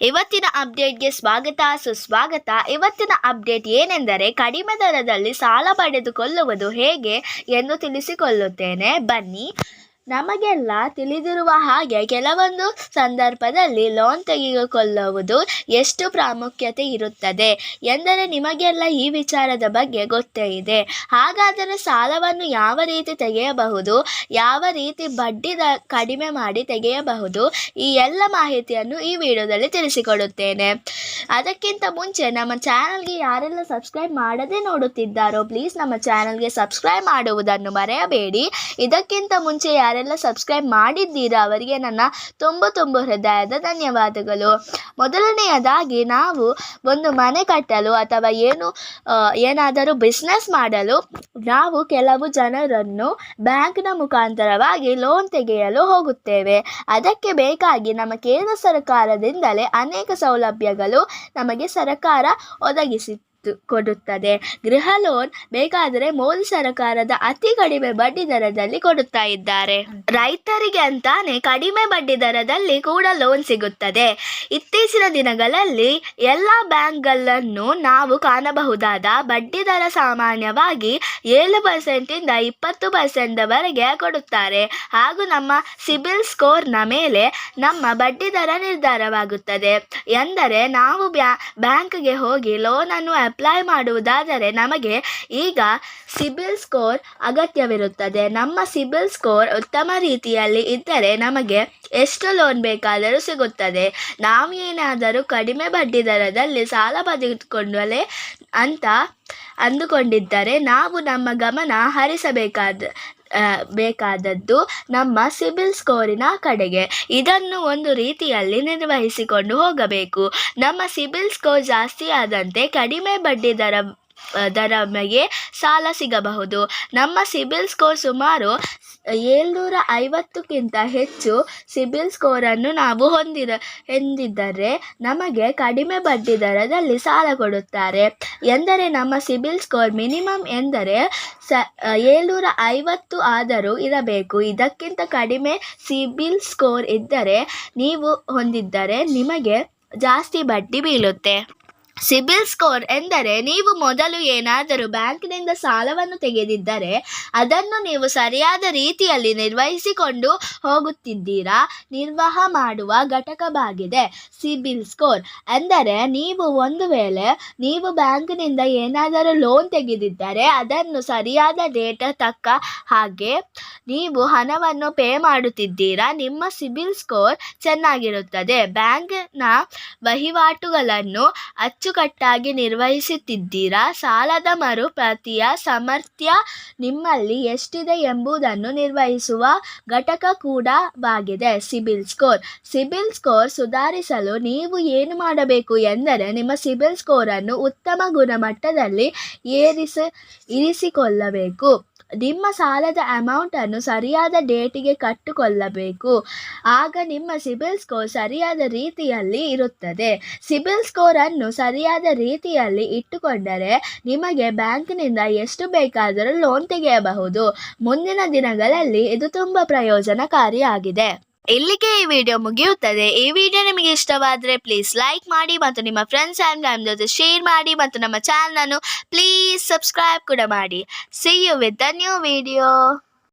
ಇವತ್ತಿನ ಅಪ್ಡೇಟ್ಗೆ ಸ್ವಾಗತ ಸುಸ್ವಾಗತ. ಇವತ್ತಿನ ಅಪ್ಡೇಟ್ ಏನೆಂದರೆ ಕಡಿಮೆ ದರದಲ್ಲಿ ಸಾಲ ಪಡೆದುಕೊಳ್ಳುವುದು ಹೇಗೆ ಎಂದು ತಿಳಿಸಿಕೊಳ್ಳುತ್ತೇನೆ, ಬನ್ನಿ. ನಮಗೆಲ್ಲ ತಿಳಿದಿರುವ ಹಾಗೆ ಕೆಲವೊಂದು ಸಂದರ್ಭದಲ್ಲಿ ಲೋನ್ ತೆಗೆದುಕೊಳ್ಳುವುದು ಎಷ್ಟು ಪ್ರಾಮುಖ್ಯತೆ ಇರುತ್ತದೆ ಎಂದರೆ ನಿಮಗೆಲ್ಲ ಈ ವಿಚಾರದ ಬಗ್ಗೆ ಗೊತ್ತೇ ಇದೆ. ಹಾಗಾದರೆ ಸಾಲವನ್ನು ಯಾವ ರೀತಿ ತೆಗೆಯಬಹುದು, ಯಾವ ರೀತಿ ಬಡ್ಡಿ ಕಡಿಮೆ ಮಾಡಿ ತೆಗೆಯಬಹುದು, ಈ ಎಲ್ಲ ಮಾಹಿತಿಯನ್ನು ಈ ವಿಡಿಯೋದಲ್ಲಿ ತಿಳಿಸಿಕೊಡುತ್ತೇನೆ. ಅದಕ್ಕಿಂತ ಮುಂಚೆ ನಮ್ಮ ಚಾನಲ್ಗೆ ಯಾರೆಲ್ಲ ಸಬ್ಸ್ಕ್ರೈಬ್ ಮಾಡದೆ ನೋಡುತ್ತಿದ್ದಾರೋ ಪ್ಲೀಸ್ ನಮ್ಮ ಚಾನಲ್ಗೆ ಸಬ್ಸ್ಕ್ರೈಬ್ ಮಾಡುವುದನ್ನು ಮರೆಯಬೇಡಿ. ಇದಕ್ಕಿಂತ ಮುಂಚೆ ಯಾರೆಲ್ಲ ಸಬ್ಸ್ಕ್ರೈಬ್ ಮಾಡಿದ್ದೀರಾ ಅವರಿಗೆ ನನ್ನ ತುಂಬ ಹೃದಯದ ಧನ್ಯವಾದಗಳು. ಮೊದಲನೆಯದಾಗಿ ನಾವು ಒಂದು ಮನೆ ಕಟ್ಟಲು ಅಥವಾ ಏನಾದರೂ ಬಿಸ್ನೆಸ್ ಮಾಡಲು ನಾವು ಕೆಲವು ಜನರನ್ನು ಬ್ಯಾಂಕ್ನ ಮುಖಾಂತರವಾಗಿ ಲೋನ್ ತೆಗೆಯಲು ಹೋಗುತ್ತೇವೆ. ಅದಕ್ಕೆ ಬೇಕಾಗಿ ನಮ್ಮ ಕೇಂದ್ರ ಸರ್ಕಾರದಿಂದಲೇ ಅನೇಕ ಸೌಲಭ್ಯಗಳು ನಮಗೆ ಸರ್ಕಾರ ಕೊಡುತ್ತದೆ. ಗೃಹ ಲೋನ್ ಬೇಕಾದರೆ ಮೋದಿ ಸರ್ಕಾರದ ಅತಿ ಕಡಿಮೆ ಬಡ್ಡಿ ದರದಲ್ಲಿ ಕೊಡುತ್ತಾ ಇದ್ದಾರೆ. ರೈತರಿಗೆ ಅಂತಾನೆ ಕಡಿಮೆ ಬಡ್ಡಿ ದರದಲ್ಲಿ ಕೂಡ ಲೋನ್ ಸಿಗುತ್ತದೆ. ಇತ್ತೀಚಿನ ದಿನಗಳಲ್ಲಿ ಎಲ್ಲ ಬ್ಯಾಂಕ್ಗಳನ್ನು ನಾವು ಕಾಣಬಹುದಾದ ಬಡ್ಡಿ ದರ ಸಾಮಾನ್ಯವಾಗಿ 7% ಇಂದ 20% ವರೆಗೆ ಕೊಡುತ್ತಾರೆ. ಹಾಗೂ ನಮ್ಮ ಸಿಬಿಲ್ ಸ್ಕೋರ್ನ ಮೇಲೆ ನಮ್ಮ ಬಡ್ಡಿ ದರ ನಿರ್ಧಾರವಾಗುತ್ತದೆ. ಎಂದರೆ ನಾವು ಬ್ಯಾಂಕ್ಗೆ ಹೋಗಿ ಲೋನನ್ನು ಅಪ್ಲೈ ಮಾಡುವುದಾದರೆ ನಮಗೆ ಈಗ ಸಿಬಿಲ್ ಸ್ಕೋರ್ ಅಗತ್ಯವಿರುತ್ತದೆ. ನಮ್ಮ ಸಿಬಿಲ್ ಸ್ಕೋರ್ ಉತ್ತಮ ರೀತಿಯಲ್ಲಿ ಇದ್ದರೆ ನಮಗೆ ಎಷ್ಟು ಲೋನ್ ಬೇಕಾದರೂ ಸಿಗುತ್ತದೆ. ನಾವು ಏನಾದರೂ ಕಡಿಮೆ ಬಡ್ಡಿ ದರದಲ್ಲಿ ಸಾಲ ಪಡೆದುಕೊಳ್ಳಲೆ ಅಂತ ಅಂದುಕೊಂಡಿದ್ದರೆ ನಾವು ನಮ್ಮ ಗಮನ ಬೇಕಾದದ್ದು ನಮ್ಮ ಸಿಬಿಲ್ ಸ್ಕೋರಿನ ಕಡೆಗೆ. ಇದನ್ನು ಒಂದು ರೀತಿಯಲ್ಲಿ ನಿರ್ವಹಿಸಿಕೊಂಡು ಹೋಗಬೇಕು. ನಮ್ಮ ಸಿಬಿಲ್ ಸ್ಕೋರ್ ಜಾಸ್ತಿ ಆದಂತೆ ಕಡಿಮೆ ಬಡ್ಡಿ ದರಮಗೆ ಸಾಲ ಸಿಗಬಹುದು. ನಮ್ಮ ಸಿಬಿಲ್ ಸ್ಕೋರ್ ಸುಮಾರು 750ಕ್ಕಿಂತ ಹೆಚ್ಚು ಸಿಬಿಲ್ ಸ್ಕೋರನ್ನು ನಾವು ಹೊಂದಿದ್ದರೆ ನಮಗೆ ಕಡಿಮೆ ಬಡ್ಡಿ ದರದಲ್ಲಿ ಸಾಲ ಕೊಡುತ್ತಾರೆ. ಎಂದರೆ ನಮ್ಮ ಸಿಬಿಲ್ ಸ್ಕೋರ್ ಮಿನಿಮಮ್ ಎಂದರೆ 750 ಆದರೂ ಇರಬೇಕು. ಇದಕ್ಕಿಂತ ಕಡಿಮೆ ಸಿಬಿಲ್ ಸ್ಕೋರ್ ಇದ್ದರೆ ನೀವು ಹೊಂದಿದ್ದರೆ ನಿಮಗೆ ಜಾಸ್ತಿ ಬಡ್ಡಿ ಬೀಳುತ್ತೆ. ಸಿಬಿಲ್ ಸ್ಕೋರ್ ಎಂದರೆ ನೀವು ಮೊದಲು ಏನಾದರೂ ಬ್ಯಾಂಕಿನಿಂದ ಸಾಲವನ್ನು ತೆಗೆದಿದ್ದರೆ ಅದನ್ನು ನೀವು ಸರಿಯಾದ ರೀತಿಯಲ್ಲಿ ನಿರ್ವಹಿಸಿಕೊಂಡು ಹೋಗುತ್ತಿದ್ದೀರಾ ನಿರ್ವಾಹ ಮಾಡುವ ಘಟಕವಾಗಿದೆ ಸಿಬಿಲ್ ಸ್ಕೋರ್. ಎಂದರೆ ನೀವು ಒಂದು ವೇಳೆ ನೀವು ಬ್ಯಾಂಕಿನಿಂದ ಏನಾದರೂ ಲೋನ್ ತೆಗೆದಿದ್ದರೆ ಅದನ್ನು ಸರಿಯಾದ ಡೇಟ್ ತಕ್ಕ ಹಾಗೆ ನೀವು ಹಣವನ್ನು ಪೇ ಮಾಡುತ್ತಿದ್ದೀರಾ, ನಿಮ್ಮ ಸಿಬಿಲ್ ಸ್ಕೋರ್ ಚೆನ್ನಾಗಿರುತ್ತದೆ. ಬ್ಯಾಂಕ್ನ ವಹಿವಾಟುಗಳನ್ನು ಅಚ್ಚುಕಟ್ಟಾಗಿ ನಿರ್ವಹಿಸುತ್ತಿದ್ದೀರಾ, ಸಾಲದ ಮರುಪಾವತಿಯ ಸಾಮರ್ಥ್ಯ ನಿಮ್ಮಲ್ಲಿ ಎಷ್ಟಿದೆ ಎಂಬುದನ್ನು ನಿರ್ವಹಿಸುವ ಘಟಕ ಕೂಡವಾಗಿದೆ ಸಿಬಿಲ್ ಸ್ಕೋರ್. ಸಿಬಿಲ್ ಸ್ಕೋರ್ ಸುಧಾರಿಸಲು ನೀವು ಏನು ಮಾಡಬೇಕು ಎಂದರೆ ನಿಮ್ಮ ಸಿಬಿಲ್ ಸ್ಕೋರನ್ನು ಉತ್ತಮ ಗುಣಮಟ್ಟದಲ್ಲಿ ಇರಿಸಿಕೊಳ್ಳಬೇಕು. ನಿಮ್ಮ ಸಾಲದ ಅಮೌಂಟನ್ನು ಸರಿಯಾದ ಡೇಟಿಗೆ ಕಟ್ಟಿಕೊಳ್ಳಬೇಕು. ಆಗ ನಿಮ್ಮ ಸಿಬಿಲ್ ಸ್ಕೋರ್ ಸರಿಯಾದ ರೀತಿಯಲ್ಲಿ ಇರುತ್ತದೆ. ಸಿಬಿಲ್ ಸ್ಕೋರನ್ನು ಸರಿಯಾದ ರೀತಿಯಲ್ಲಿ ಇಟ್ಟುಕೊಂಡರೆ ನಿಮಗೆ ಬ್ಯಾಂಕಿನಿಂದ ಎಷ್ಟು ಬೇಕಾದರೂ ಲೋನ್ ತೆಗೆಯಬಹುದು. ಮುಂದಿನ ದಿನಗಳಲ್ಲಿ ಇದು ತುಂಬ ಪ್ರಯೋಜನಕಾರಿಯಾಗಿದೆ. ಇಲ್ಲಿಗೆ ಈ ವಿಡಿಯೋ ಮುಗಿಯುತ್ತದೆ. ಈ ವಿಡಿಯೋ ನಿಮಗೆ ಇಷ್ಟವಾದರೆ ಪ್ಲೀಸ್ ಲೈಕ್ ಮಾಡಿ ಮತ್ತು ನಿಮ್ಮ ಫ್ರೆಂಡ್ಸ್ ಆ್ಯಂಡ್ ಫ್ಯಾಮಿಲಿ ಜೊತೆ ಶೇರ್ ಮಾಡಿ ಮತ್ತು ನಮ್ಮ ಚಾನಲನ್ನು ಪ್ಲೀಸ್ ಸಬ್ಸ್ಕ್ರೈಬ್ ಕೂಡ ಮಾಡಿ. See you with the new video.